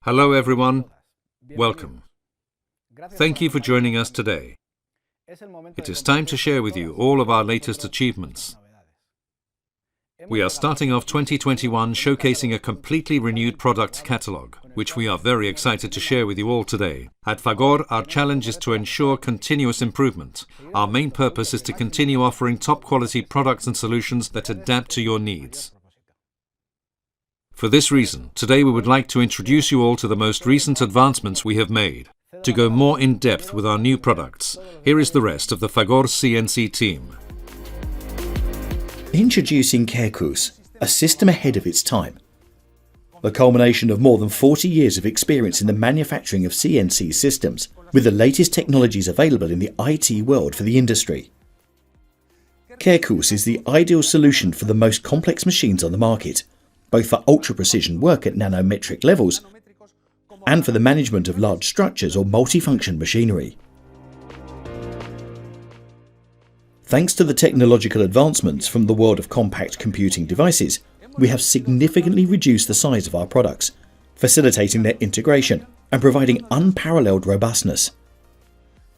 Hello everyone, welcome. Thank you for joining us today. It is time to share with you all of our latest achievements. We are starting off 2021 showcasing a completely renewed product catalogue, which we are very excited to share with you all today. At Fagor, our challenge is to ensure continuous improvement. Our main purpose is to continue offering top quality products and solutions that adapt to your needs. For this reason, today we would like to introduce you all to the most recent advancements we have made. To go more in depth with our new products, here is the rest of the Fagor CNC team. Introducing Carecus, a system ahead of its time. The culmination of more than 40 years of experience in the manufacturing of CNC systems, with the latest technologies available in the IT world for the industry. Carecus is the ideal solution for the most complex machines on the market, both for ultra-precision work at nanometric levels and for the management of large structures or multifunction machinery. Thanks to the technological advancements from the world of compact computing devices, we have significantly reduced the size of our products, facilitating their integration and providing unparalleled robustness.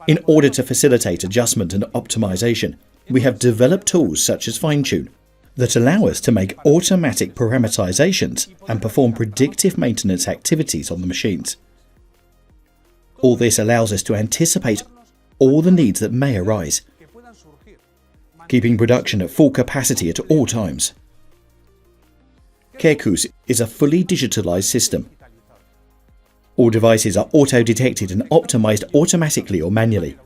In order to facilitate adjustment and optimization, we have developed tools such as fine-tune that allow us to make automatic parameterizations and perform predictive maintenance activities on the machines. All this allows us to anticipate all the needs that may arise, keeping production at full capacity at all times. Carecus is a fully digitalized system. All devices are auto-detected and optimized automatically or manually.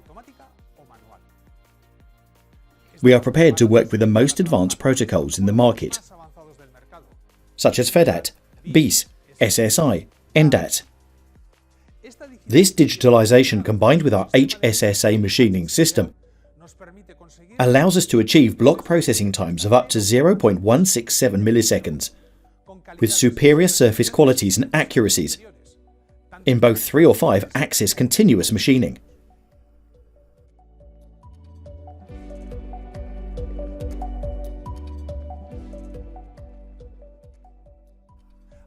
We are prepared to work with the most advanced protocols in the market, such as FEDAT, BIS, SSI, NDAT. This digitalization, combined with our HSSA machining system, allows us to achieve block processing times of up to 0.167 milliseconds, with superior surface qualities and accuracies in both 3 or 5 axis continuous machining.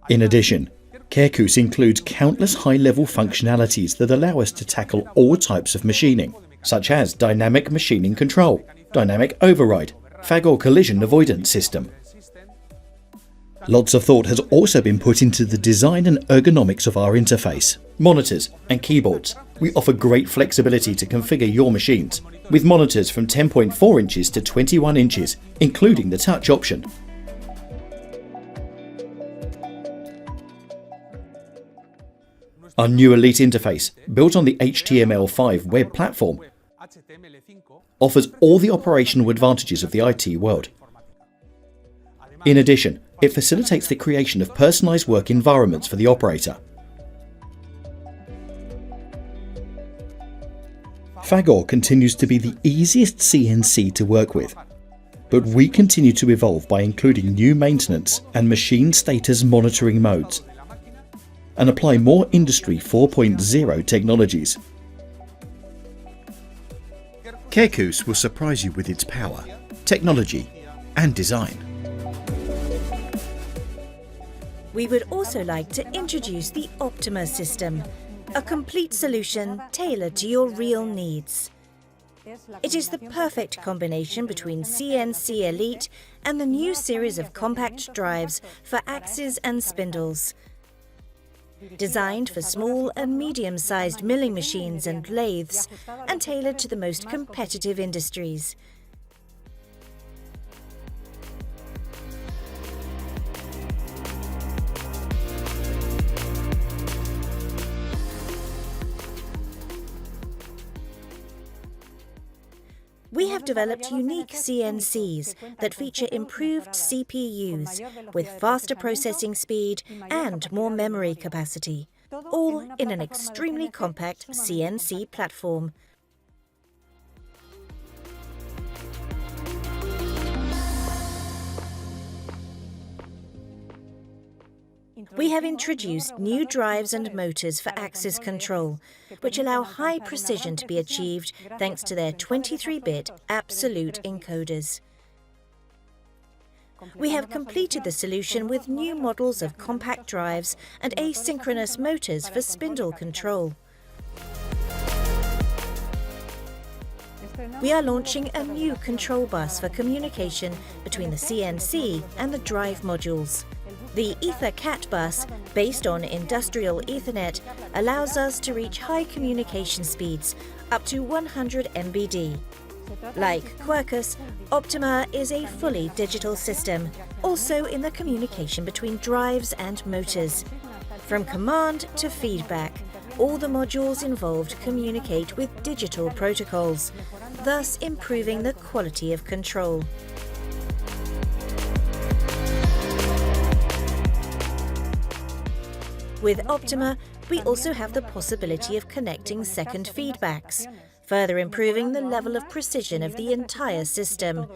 In addition, Carecus includes countless high-level functionalities that allow us to tackle all types of machining, such as dynamic machining control, dynamic override, Fagor collision avoidance system. Lots of thought has also been put into the design and ergonomics of our interface, monitors and keyboards. We offer great flexibility to configure your machines, with monitors from 10.4 inches to 21 inches, including the touch option. Our new Elite interface, built on the HTML5 web platform, offers all the operational advantages of the IT world. In addition, it facilitates the creation of personalized work environments for the operator. Fagor continues to be the easiest CNC to work with, but we continue to evolve by including new maintenance and machine status monitoring modes, and apply more Industry 4.0 technologies. Carecus will surprise you with its power, technology and design. We would also like to introduce the Optima system, a complete solution tailored to your real needs. It is the perfect combination between CNC Elite and the new series of compact drives for axes and spindles. Designed for small and medium-sized milling machines and lathes, and tailored to the most competitive industries. We have developed unique CNCs that feature improved CPUs with faster processing speed and more memory capacity, all in an extremely compact CNC platform. We have introduced new drives and motors for axis control, which allow high precision to be achieved thanks to their 23-bit absolute encoders. we have completed the solution with new models of compact drives and asynchronous motors for spindle control. We are launching a new control bus for communication between the CNC and the drive modules. The EtherCAT bus, based on industrial Ethernet, allows us to reach high communication speeds, up to 100 mbd. Like Quercus, Optima is a fully digital system, also in the communication between drives and motors. From command to feedback, all the modules involved communicate with digital protocols, thus improving the quality of control. With Optima, we also have the possibility of connecting second feedbacks, further improving the level of precision of the entire system.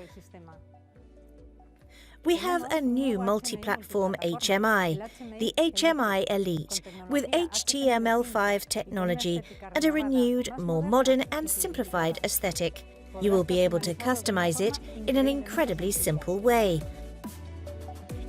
We have a new multi-platform HMI, the HMI Elite, with HTML5 technology and a renewed, more modern and simplified aesthetic. You will be able to customize it in an incredibly simple way.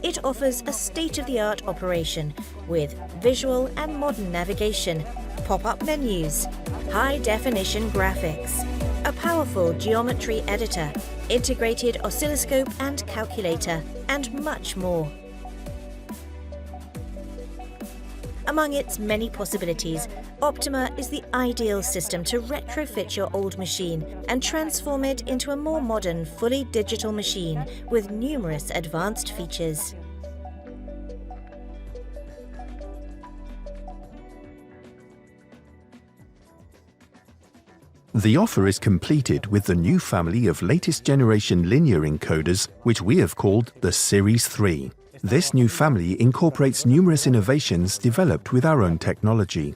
It offers a state-of-the-art operation with visual and modern navigation, pop-up menus, high-definition graphics, a powerful geometry editor, integrated oscilloscope and calculator, and much more. Among its many possibilities, Optima is the ideal system to retrofit your old machine and transform it into a more modern, fully digital machine with numerous advanced features. The offer is completed with the new family of latest generation linear encoders, which we have called the Series 3. This new family incorporates numerous innovations developed with our own technology.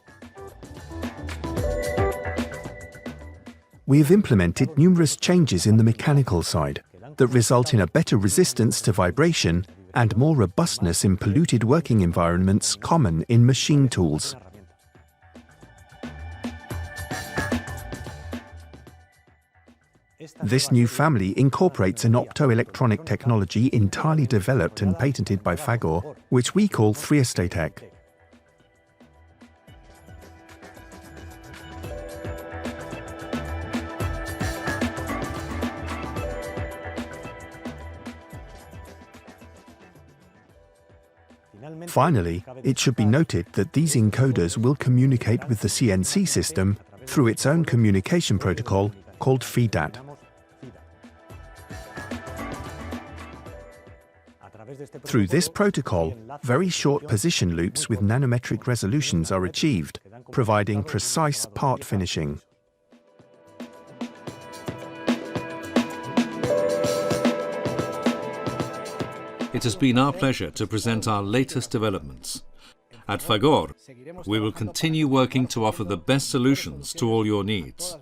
We have implemented numerous changes in the mechanical side that result in a better resistance to vibration and more robustness in polluted working environments common in machine tools. This new family incorporates an optoelectronic technology entirely developed and patented by Fagor, which we call 3-Estate. Finally, it should be noted that these encoders will communicate with the CNC system through its own communication protocol called FEDAT. Through this protocol, very short position loops with nanometric resolutions are achieved, providing precise part finishing. It has been our pleasure to present our latest developments. At Fagor, we will continue working to offer the best solutions to all your needs.